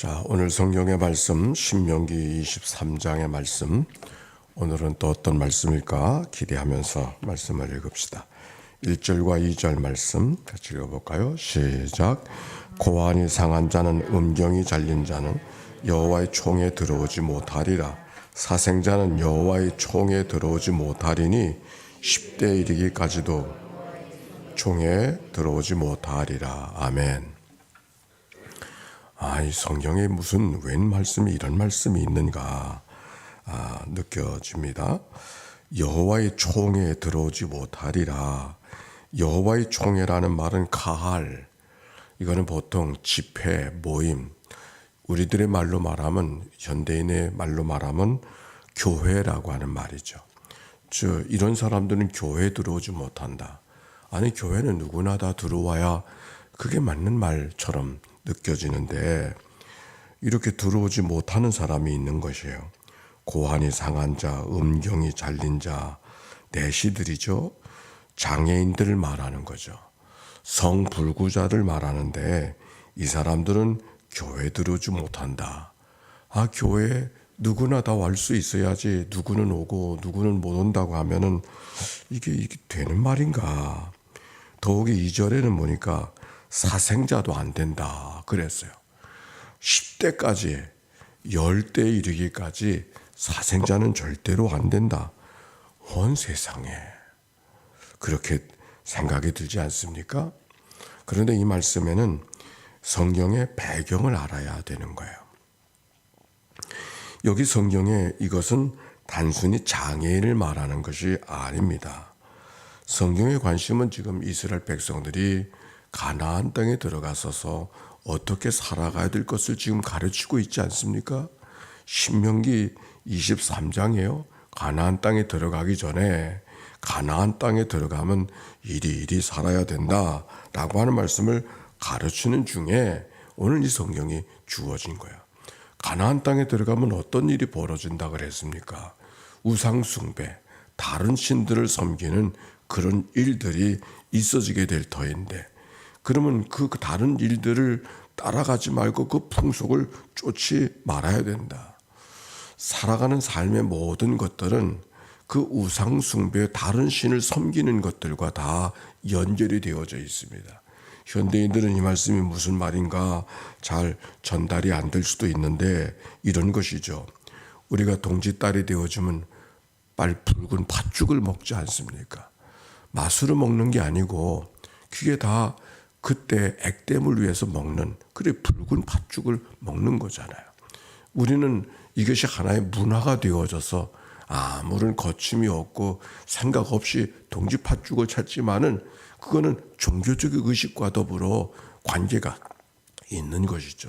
자, 오늘 성경의 말씀 신명기 23장의 말씀, 오늘은 또 어떤 말씀일까 기대하면서 말씀을 읽읍시다. 1절과 2절 말씀 같이 읽어볼까요? 시작. 고환이 상한 자는 음경이 잘린 자는 여호와의 총에 들어오지 못하리라. 사생자는 여호와의 총에 들어오지 못하리니 10대 이르기까지도 총에 들어오지 못하리라. 아멘. 이 성경에 무슨 웬 말씀이 이런 말씀이 있는가 느껴집니다. 여호와의 총에 들어오지 못하리라. 여호와의 총회라는 말은 카할, 이거는 보통 집회, 모임, 우리들의 말로 말하면, 현대인의 말로 말하면 교회라고 하는 말이죠. 즉 이런 사람들은 교회에 들어오지 못한다. 아니, 교회는 누구나 다 들어와야 그게 맞는 말처럼 느껴지는데, 이렇게 들어오지 못하는 사람이 있는 것이에요. 고환이 상한 자, 음경이 잘린 자, 내시들이죠. 장애인들을 말하는 거죠. 성불구자를 말하는데, 이 사람들은 교회에 들어오지 못한다. 교회에 누구나 다 올 수 있어야지 누구는 오고 누구는 못 온다고 하면은 이게 되는 말인가. 더욱이 2절에는 보니까 사생자도 안 된다 그랬어요. 10대까지 10대 이르기까지 사생자는 절대로 안 된다. 온 세상에 그렇게 생각이 들지 않습니까? 그런데 이 말씀에는 성경의 배경을 알아야 되는 거예요. 여기 성경에 이것은 단순히 장애인을 말하는 것이 아닙니다. 성경의 관심은 지금 이스라엘 백성들이 가나안 땅에 들어가서서 어떻게 살아가야 될 것을 지금 가르치고 있지 않습니까? 신명기 23장이에요. 가나안 땅에 들어가기 전에 가나안 땅에 들어가면 이리 살아야 된다라고 하는 말씀을 가르치는 중에 오늘 이 성경이 주어진 거예요. 가나안 땅에 들어가면 어떤 일이 벌어진다 그랬습니까? 우상 숭배, 다른 신들을 섬기는 그런 일들이 있어지게 될 터인데, 그러면 그 다른 일들을 따라가지 말고 그 풍속을 쫓지 말아야 된다. 살아가는 삶의 모든 것들은 그 우상 숭배, 다른 신을 섬기는 것들과 다 연결이 되어져 있습니다. 현대인들은 이 말씀이 무슨 말인가 잘 전달이 안 될 수도 있는데, 이런 것이죠. 우리가 동지딸이 되어주면 빨리 붉은 팥죽을 먹지 않습니까? 맛으로 먹는 게 아니고 그게 다 그때 액땜을 위해서 먹는, 그래 붉은 팥죽을 먹는 거잖아요. 우리는 이것이 하나의 문화가 되어져서 아무런 거침이 없고 생각 없이 동지 팥죽을 찾지만은 그거는 종교적인 의식과 더불어 관계가 있는 것이죠.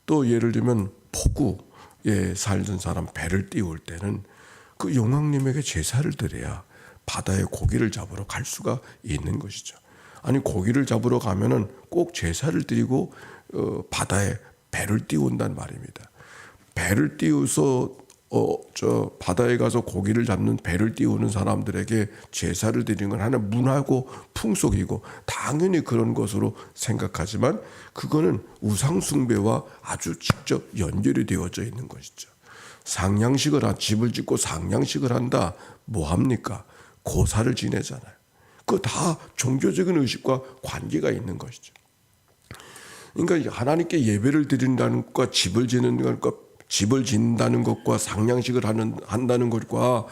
또 예를 들면 포구에 살던 사람 배를 띄울 때는 그 용왕님에게 제사를 드려야 바다에 고기를 잡으러 갈 수가 있는 것이죠. 아니, 고기를 잡으러 가면은 꼭 제사를 드리고 바다에 배를 띄운단 말입니다. 배를 띄워서 바다에 가서 고기를 잡는 배를 띄우는 사람들에게 제사를 드리는 건 하나의 문화고 풍속이고 당연히 그런 것으로 생각하지만, 그거는 우상 숭배와 아주 직접 연결이 되어져 있는 것이죠. 집을 짓고 상냥식을 한다. 뭐 합니까? 고사를 지내잖아요. 그거 다 종교적인 의식과 관계가 있는 것이죠. 그러니까 하나님께 예배를 드린다는 것과 집을 짓는다는 것과 상냥식을 한다는 것과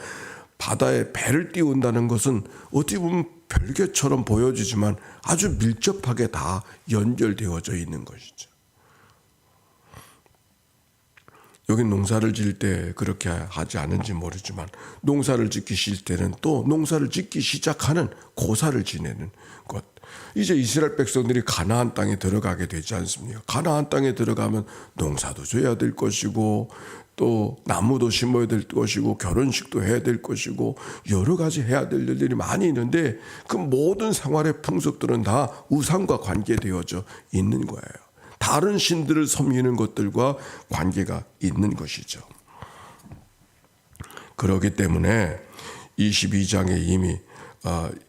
바다에 배를 띄운다는 것은 어떻게 보면 별개처럼 보여지지만 아주 밀접하게 다 연결되어져 있는 것이죠. 여기 농사를 지을 때 그렇게 하지 않은지 모르지만, 농사를 짓기 싫을 때는 또 농사를 짓기 시작하는 고사를 지내는 것. 이제 이스라엘 백성들이 가나안 땅에 들어가게 되지 않습니까? 가나안 땅에 들어가면 농사도 져야 될 것이고, 또 나무도 심어야 될 것이고, 결혼식도 해야 될 것이고, 여러 가지 해야 될 일들이 많이 있는데, 그 모든 생활의 풍속들은 다 우상과 관계되어져 있는 거예요. 다른 신들을 섬기는 것들과 관계가 있는 것이죠. 그렇기 때문에 22장에 이미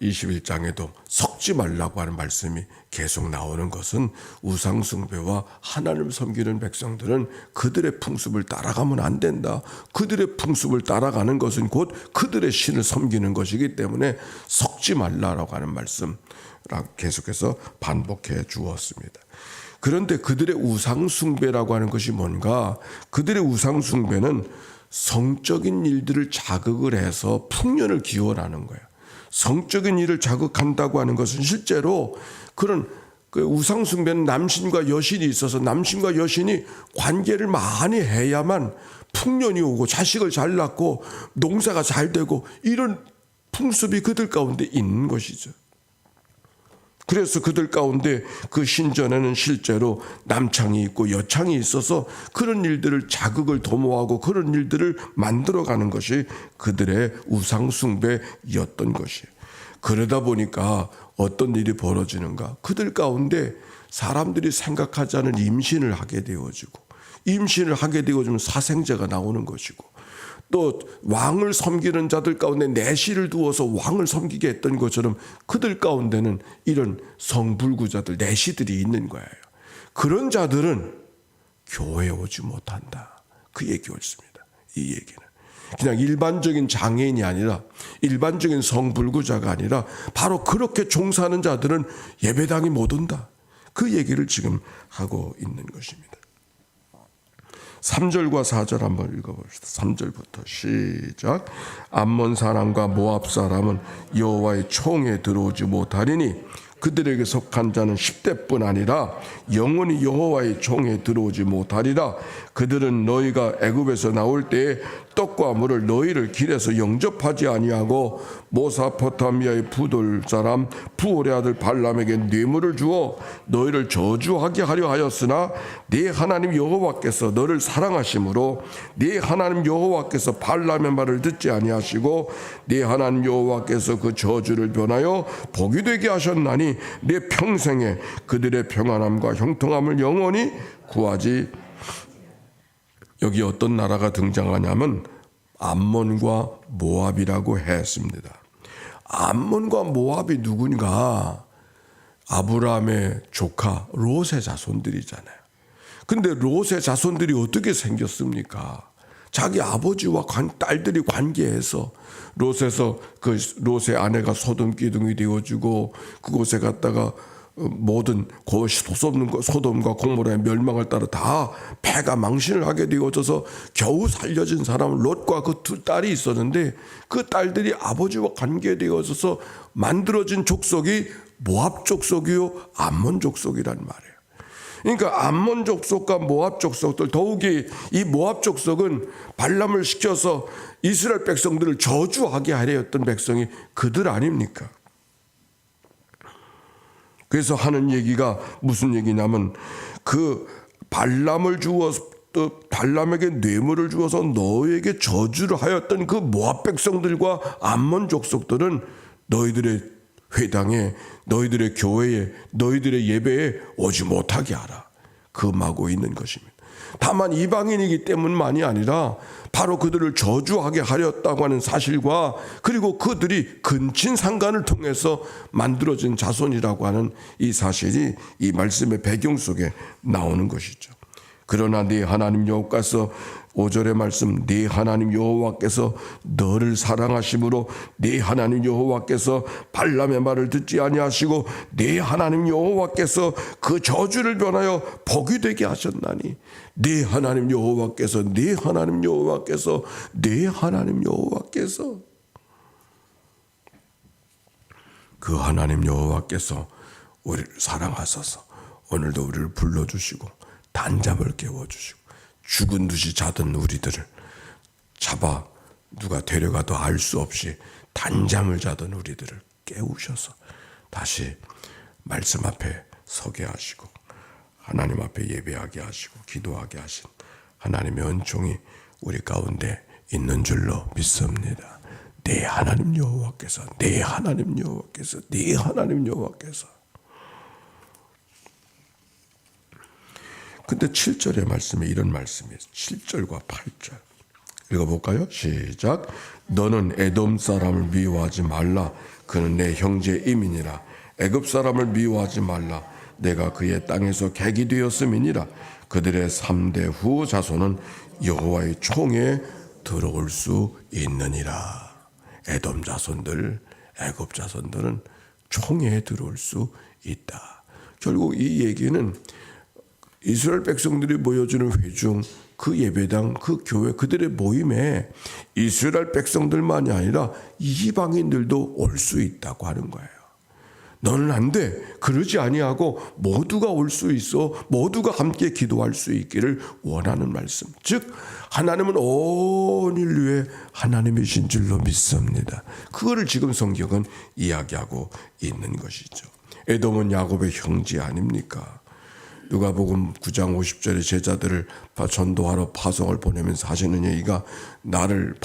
21장에도 섞지 말라고 하는 말씀이 계속 나오는 것은 우상숭배와 하나님을 섬기는 백성들은 그들의 풍습을 따라가면 안 된다. 그들의 풍습을 따라가는 것은 곧 그들의 신을 섬기는 것이기 때문에 섞지 말라라고 하는 말씀 계속해서 반복해 주었습니다. 그런데 그들의 우상숭배라고 하는 것이 뭔가? 그들의 우상숭배는 성적인 일들을 자극을 해서 풍년을 기원하는 거예요. 성적인 일을 자극한다고 하는 것은 실제로 그런 우상숭배는 남신과 여신이 있어서 남신과 여신이 관계를 많이 해야만 풍년이 오고 자식을 잘 낳고 농사가 잘 되고 이런 풍습이 그들 가운데 있는 것이죠. 그래서 그들 가운데 그 신전에는 실제로 남창이 있고 여창이 있어서 그런 일들을 자극을 도모하고 그런 일들을 만들어가는 것이 그들의 우상숭배였던 것이에요. 그러다 보니까 어떤 일이 벌어지는가? 그들 가운데 사람들이 생각하지 않은 임신을 하게 되어지고 임신을 하게 되어지면 사생제가 나오는 것이고 또 왕을 섬기는 자들 가운데 내시를 두어서 왕을 섬기게 했던 것처럼 그들 가운데는 이런 성불구자들 내시들이 있는 거예요. 그런 자들은 교회에 오지 못한다. 그 얘기였습니다. 이 얘기는 그냥 일반적인 장애인이 아니라 일반적인 성불구자가 아니라 바로 그렇게 종사하는 자들은 예배당에 못 온다. 그 얘기를 지금 하고 있는 것입니다. 3절과 4절 한번 읽어봅시다. 3절부터 시작. 암몬 사람과 모압 사람은 여호와의 총에 들어오지 못하리니 그들에게 속한 자는 10대뿐 아니라 영원히 여호와의 총에 들어오지 못하리라. 그들은 너희가 애굽에서 나올 때에 떡과 물을 너희를 길에서 영접하지 아니하고 모사포타미아의 부돌 사람 부올의 아들 발람에게 뇌물을 주어 너희를 저주하게 하려 하였으나 네 하나님 여호와께서 너를 사랑하심으로 네 하나님 여호와께서 발람의 말을 듣지 아니하시고 네 하나님 여호와께서 그 저주를 변하여 복이 되게 하셨나니 네 평생에 그들의 평안함과 형통함을 영원히 구하지. 여기 어떤 나라가 등장하냐면 암몬과 모압이라고 했습니다. 암몬과 모압이 누군가? 아브라함의 조카 롯의 자손들이잖아요. 근데 롯의 자손들이 어떻게 생겼습니까? 자기 아버지와 딸들이 관계해서 롯의 아내가 소돔 기둥이 되어주고 그곳에 갔다가 모든 소돔과 고모라의 멸망을 따라 다 패가 망신을 하게 되어져서 겨우 살려진 사람은 롯과 그 두 딸이 있었는데 그 딸들이 아버지와 관계되어져서 만들어진 족속이 모압 족속이요 암몬 족속이란 말이에요. 그러니까 암몬 족속과 모압 족속들, 더욱이 이 모압 족속은 발람을 시켜서 이스라엘 백성들을 저주하게 하려 했던 백성이 그들 아닙니까? 그래서 하는 얘기가 무슨 얘기냐면 그 발람을 주어서 또 발람에게 뇌물을 주어서 너에게 저주를 하였던 그 모압 백성들과 암몬 족속들은 너희들의 회당에, 너희들의 교회에, 너희들의 예배에 오지 못하게 하라. 금하고 있는 것입니다. 다만 이방인이기 때문만이 아니라 바로 그들을 저주하게 하렸다고 하는 사실과 그리고 그들이 근친 상간을 통해서 만들어진 자손이라고 하는 이 사실이 이 말씀의 배경 속에 나오는 것이죠. 그러나 네 하나님 여호와께서 5절의 말씀 네 하나님 여호와께서 너를 사랑하심으로 네 하나님 여호와께서 발람의 말을 듣지 아니하시고 네 하나님 여호와께서 그 저주를 변하여 복이 되게 하셨나니 네 하나님 여호와께서 네 하나님 여호와께서 네 하나님 여호와께서 그 하나님 여호와께서 우리를 사랑하셔서 오늘도 우리를 불러주시고 단잠을 깨워주시고 죽은 듯이 자던 우리들을 잡아 누가 데려가도 알 수 없이 단잠을 자던 우리들을 깨우셔서 다시 말씀 앞에 서게 하시고 하나님 앞에 예배하게 하시고 기도하게 하신 하나님의 은총이 우리 가운데 있는 줄로 믿습니다. 네 하나님 여호와께서 네 하나님 여호와께서 네 하나님 여호와께서. 근데 7절의 말씀에 이런 말씀이에요. 7절과 8절 읽어볼까요? 시작. 너는 에돔 사람을 미워하지 말라. 그는 내 형제임이니라. 애굽 사람을 미워하지 말라. 내가 그의 땅에서 객이 되었음이니라. 그들의 3대 후 자손은 여호와의 총에 들어올 수 있느니라. 에돔 자손들, 애굽 자손들은 총에 들어올 수 있다. 결국 이 얘기는 이스라엘 백성들이 모여주는 회중, 그 예배당, 그 교회, 그들의 모임에 이스라엘 백성들만이 아니라 이방인들도 올 수 있다고 하는 거예요. 너는 안 돼. 그러지 아니하고 모두가 올 수 있어. 모두가 함께 기도할 수 있기를 원하는 말씀. 즉 하나님은 온 인류의 하나님이신 줄로 믿습니다. 그거를 지금 성경은 이야기하고 있는 것이죠. 에돔은 야곱의 형제 아닙니까? 누가복음 9장 50절에 제자들을 전도하러 파송을 보내면서 하시는 얘기가 너희를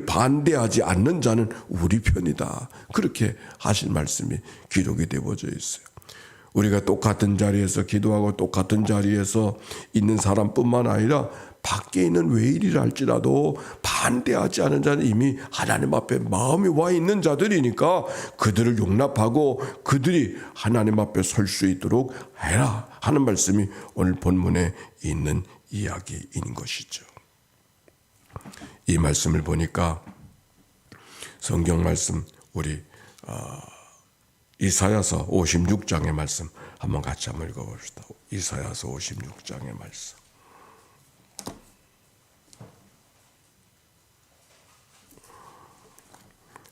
반대하지 않는 자는 우리 편이다. 그렇게 하신 말씀이 기록이 되어져 있어요. 우리가 똑같은 자리에서 기도하고 똑같은 자리에서 있는 사람뿐만 아니라 밖에 있는 외일이라 할지라도 반대하지 않은 자는 이미 하나님 앞에 마음이 와 있는 자들이니까 그들을 용납하고 그들이 하나님 앞에 설 수 있도록 해라 하는 말씀이 오늘 본문에 있는 이야기인 것이죠. 이 말씀을 보니까 성경 말씀 우리 이사야서 56장의 말씀 한번 같이 한번 읽어봅시다. 이사야서 56장의 말씀.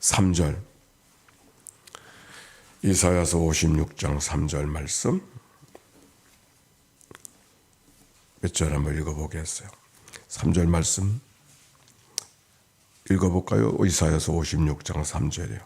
3절. 이사야서 56장 3절 말씀. 몇 절 한번 읽어보겠어요. 3절 말씀 읽어볼까요? 이사야서 56장 3절이요.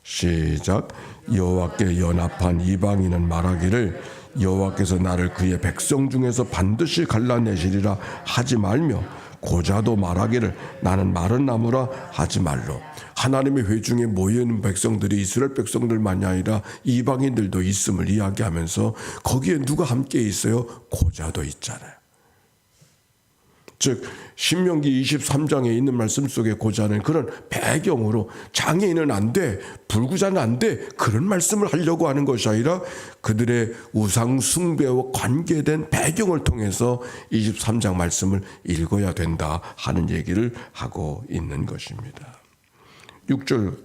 시작. 여호와께 연합한 이방인은 말하기를 여호와께서 나를 그의 백성 중에서 반드시 갈라내시리라 하지 말며 고자도 말하기를 나는 마른 나무라 하지 말로. 하나님의 회중에 모여있는 백성들이 이스라엘 백성들만이 아니라 이방인들도 있음을 이야기하면서 거기에 누가 함께 있어요? 고자도 있잖아요. 즉 신명기 23장에 있는 말씀 속에 고자는 그런 배경으로 장애인은 안 돼, 불구자는 안 돼, 그런 말씀을 하려고 하는 것이 아니라 그들의 우상 숭배와 관계된 배경을 통해서 23장 말씀을 읽어야 된다 하는 얘기를 하고 있는 것입니다. 6절과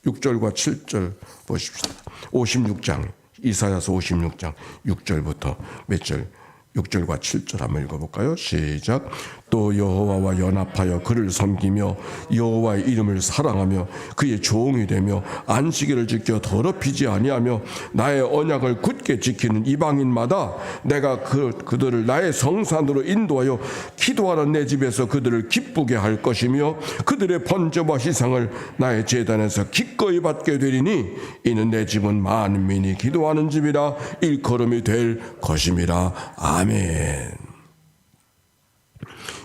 7절 보십시다. 56장 이사야서 56장 6절부터 몇 절 6절과 7절 한번 읽어볼까요? 시작. 또 여호와와 연합하여 그를 섬기며 여호와의 이름을 사랑하며 그의 종이 되며 안식일을 지켜 더럽히지 아니하며 나의 언약을 굳게 지키는 이방인마다 내가 그들을 나의 성산으로 인도하여 기도하는 내 집에서 그들을 기쁘게 할 것이며 그들의 번제와 희생을 나의 제단에서 기꺼이 받게 되리니 이는 내 집은 만민이 기도하는 집이라 일컬음이 될 것임이라. 아멘.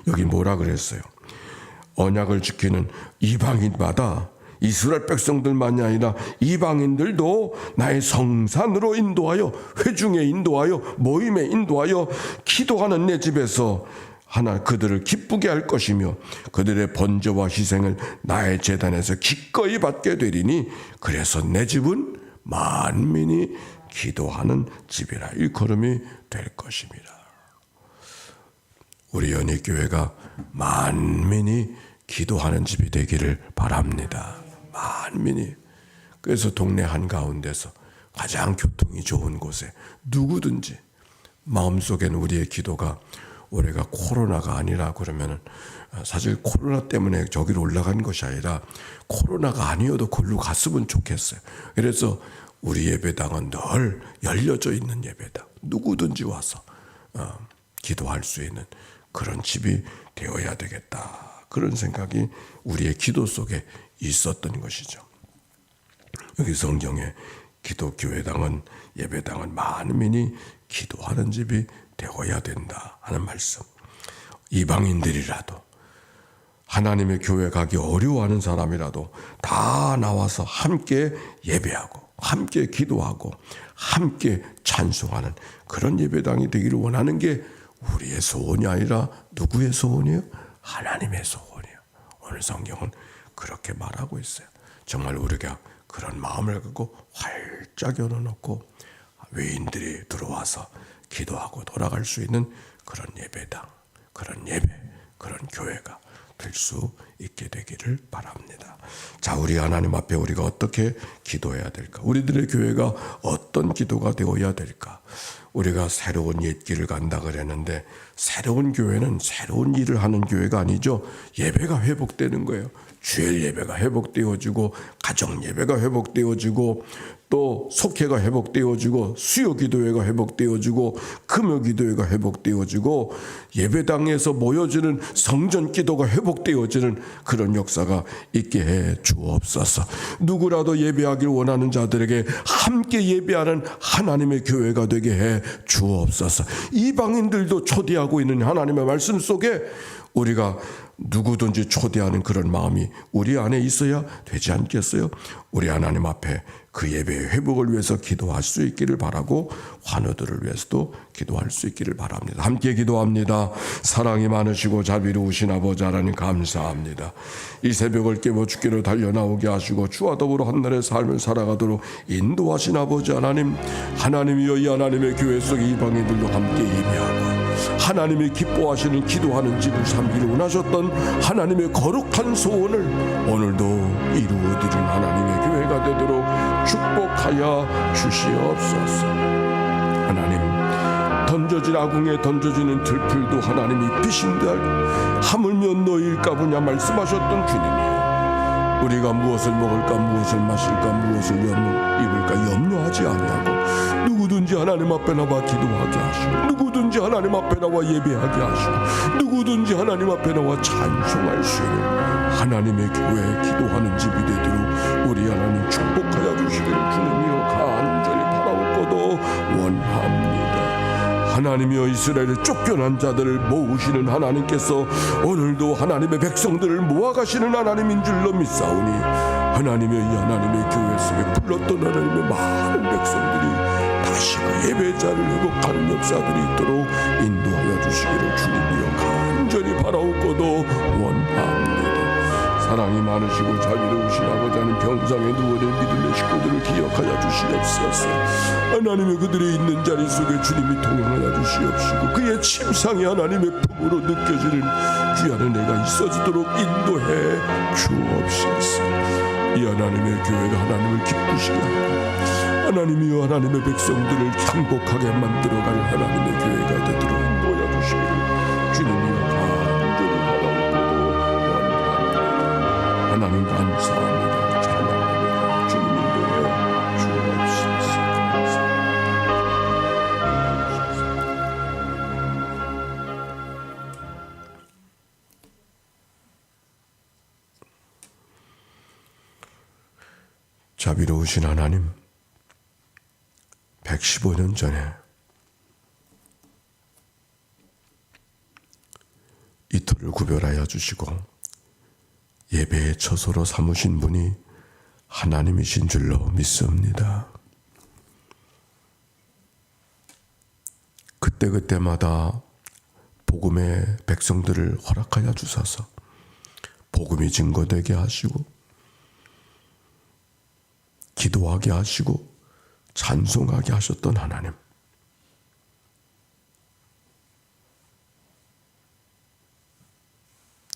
여기 뭐라 그랬어요? 언약을 지키는 이방인마다 이스라엘 백성들만이 아니라 이방인들도 나의 성산으로 인도하여 회중에 인도하여 모임에 인도하여 기도하는 내 집에서 그들을 기쁘게 할 것이며 그들의 번제와 희생을 나의 제단에서 기꺼이 받게 되리니 그래서 내 집은 만민이 기도하는 집이라 일컬음이 될 것입니다. 우리 연희교회가 만민이 기도하는 집이 되기를 바랍니다. 만민이. 그래서 동네 한가운데서 가장 교통이 좋은 곳에 누구든지 마음속에는 우리의 기도가 올해가 코로나가 아니라 그러면은 사실 코로나 때문에 저기로 올라간 것이 아니라 코로나가 아니어도 거기로 갔으면 좋겠어요. 그래서 우리 예배당은 늘 열려져 있는 예배당. 누구든지 와서 기도할 수 있는 그런 집이 되어야 되겠다. 그런 생각이 우리의 기도 속에 있었던 것이죠. 여기 성경에 기독교회당은 예배당은 만민이 기도하는 집이 되어야 된다 하는 말씀. 이방인들이라도 하나님의 교회 가기 어려워하는 사람이라도 다 나와서 함께 예배하고 함께 기도하고 함께 찬송하는 그런 예배당이 되기를 원하는 게 우리의 소원이 아니라 누구의 소원이에요? 하나님의 소원이에요. 오늘 성경은 그렇게 말하고 있어요. 정말 우리가 그런 마음을 갖고 활짝 열어놓고 외인들이 들어와서 기도하고 돌아갈 수 있는 그런 예배당, 그런 예배, 그런 교회가 될 수 있게 되기를 바랍니다. 자, 우리 하나님 앞에 우리가 어떻게 기도해야 될까? 우리들의 교회가 어떤 기도가 되어야 될까? 우리가 새로운 옛길을 간다 그랬는데 새로운 교회는 새로운 일을 하는 교회가 아니죠. 예배가 회복되는 거예요. 주일 예배가 회복되어지고 가정 예배가 회복되어지고 또 속회가 회복되어지고 수요 기도회가 회복되어지고 금요 기도회가 회복되어지고 예배당에서 모여지는 성전 기도가 회복되어지는 그런 역사가 있게 해 주옵소서. 누구라도 예배하길 원하는 자들에게 함께 예배하는 하나님의 교회가 되게 해 주옵소서. 이방인들도 초대하고 있는 하나님의 말씀 속에 우리가 누구든지 초대하는 그런 마음이 우리 안에 있어야 되지 않겠어요? 우리 하나님 앞에 그 예배의 회복을 위해서 기도할 수 있기를 바라고 환우들을 위해서도 기도할 수 있기를 바랍니다. 함께 기도합니다. 사랑이 많으시고 자비로우신 아버지 하나님 감사합니다. 이 새벽을 깨워 주께로 달려나오게 하시고 주와 더불어 한날의 삶을 살아가도록 인도하신 아버지 하나님, 하나님이여 이 하나님의 교회 속 이방인들도 함께 예배하고 하나님이 기뻐하시는 기도하는 집을 삼기를 원하셨던 하나님의 거룩한 소원을 오늘도 이루어드린 하나님의 교회가 되도록 축복하여 주시옵소서. 하나님, 던져진 아궁에 던져지는 들풀도 하나님이 피신들 하물며 너희일까 보냐 말씀하셨던 주님이여, 우리가 무엇을 먹을까 무엇을 마실까 무엇을 입을까 염려하지 아니하고 누구든지 하나님 앞에 나와 기도하게 하시고 누구든지 하나님 앞에 나와 예배하게 하시고 누구든지 하나님 앞에 나와 찬송할 수 있는 하나님의 교회 기도하는 집이 되도록 우리 하나님 축복하여 주시기를 주님이여 간절히 바라옵고도 원합니다. 하나님이여 이스라엘의 쫓겨난 자들을 모으시는 하나님께서 오늘도 하나님의 백성들을 모아가시는 하나님인 줄로 믿사오니 하나님의 이 하나님의 교회 속에 불렀던 하나님의 많은 백성들이 다시 그 예배자를 회복하는 역사들이 있도록 인도하여 주시기를 주님이여 간절히 바라옵고도 원합니다. 사랑이 많으시고 자비로우신 아버지는 병상에 누워있는 믿음의 식구들을 기억하여 주시옵소서. 하나님의 그들이 있는 자리 속에 주님이 통행하여 주시옵시고 그의 침상이 하나님의 품으로 느껴지는 귀한 은혜가 있어지도록 인도해 주옵소서. 이 하나님의 교회가 하나님을 기쁘시게 하고 하나님이여 하나님의 백성들을 행복하게 만들어갈 하나님의 교회가 되도록 인도하여 주시기를 주님이여 간절히 바라옵고도 원합니다. 하나님 감사합니다. 찬양합니다. 주님 인도해 주옵소서. 자비로우신 하나님, 115년 전에 이토를 구별하여 주시고 예배의 처소로 삼으신 분이 하나님이신 줄로 믿습니다. 그때그때마다 복음의 백성들을 허락하여 주셔서 복음이 증거되게 하시고 기도하게 하시고 찬송하게 하셨던 하나님,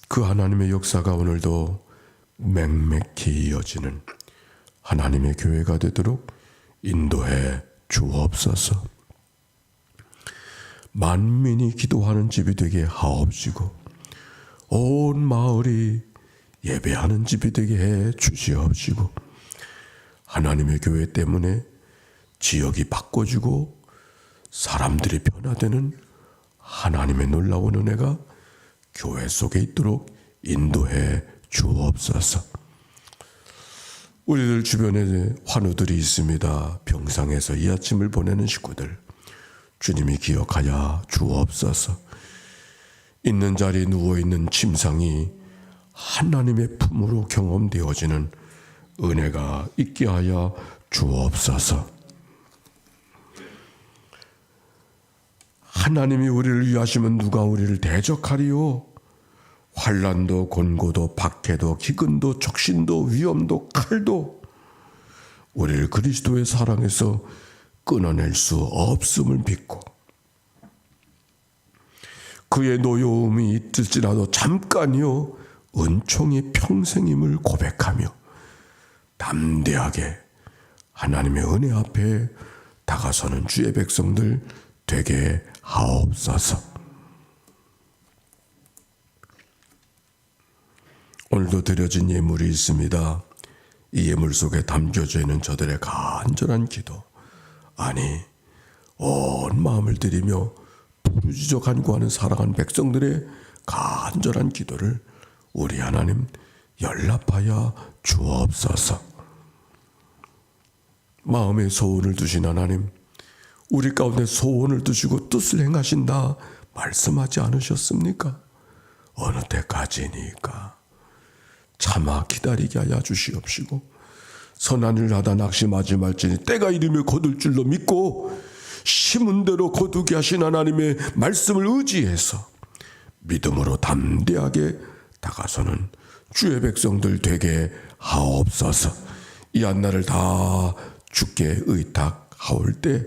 그 하나님의 역사가 오늘도 맹맥히 이어지는 하나님의 교회가 되도록 인도해 주옵소서. 만민이 기도하는 집이 되게 하옵시고 온 마을이 예배하는 집이 되게 해 주시옵시고 하나님의 교회 때문에 지역이 바꿔지고 사람들이 변화되는 하나님의 놀라운 은혜가 교회 속에 있도록 인도해 주옵소서. 우리들 주변에 환우들이 있습니다. 병상에서 이 아침을 보내는 식구들 주님이 기억하여 주옵소서. 있는 자리에 누워있는 침상이 하나님의 품으로 경험되어지는 은혜가 있게 하여 주옵소서. 하나님이 우리를 위하시면 누가 우리를 대적하리요? 환난도 곤고도 박해도 기근도 적신도 위험도 칼도 우리를 그리스도의 사랑에서 끊어낼 수 없음을 믿고 그의 노여움이 있을지라도 잠깐이요 은총이 평생임을 고백하며 담대하게 하나님의 은혜 앞에 다가서는 주의 백성들 되게 하옵소서. 오늘도 드려진 예물이 있습니다. 이 예물 속에 담겨져 있는 저들의 간절한 기도, 아니 온 마음을 들이며 부르짖어 간구하는 사랑하는 백성들의 간절한 기도를 우리 하나님 연락하여 주옵소서. 마음에 소원을 두신 하나님, 우리 가운데 소원을 두시고 뜻을 행하신다 말씀하지 않으셨습니까? 어느 때까지니까 차마 기다리게 하여 주시옵시고 선한 일 하다 낙심하지 말지니 때가 이르며 거둘 줄로 믿고 심은 대로 거두게 하신 하나님의 말씀을 의지해서 믿음으로 담대하게 다가서는 주의 백성들 되게 하옵소서. 이 한날을 다 주께 의탁하올 때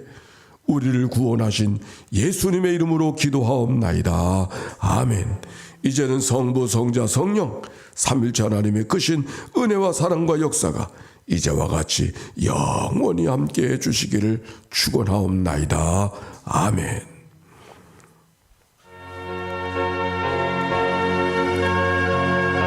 우리를 구원하신 예수님의 이름으로 기도하옵나이다. 아멘. 이제는 성부 성자 성령 삼일체 하나님의 크신 은혜와 사랑과 역사가 이제와 같이 영원히 함께해 주시기를 축원하옵나이다. 아멘.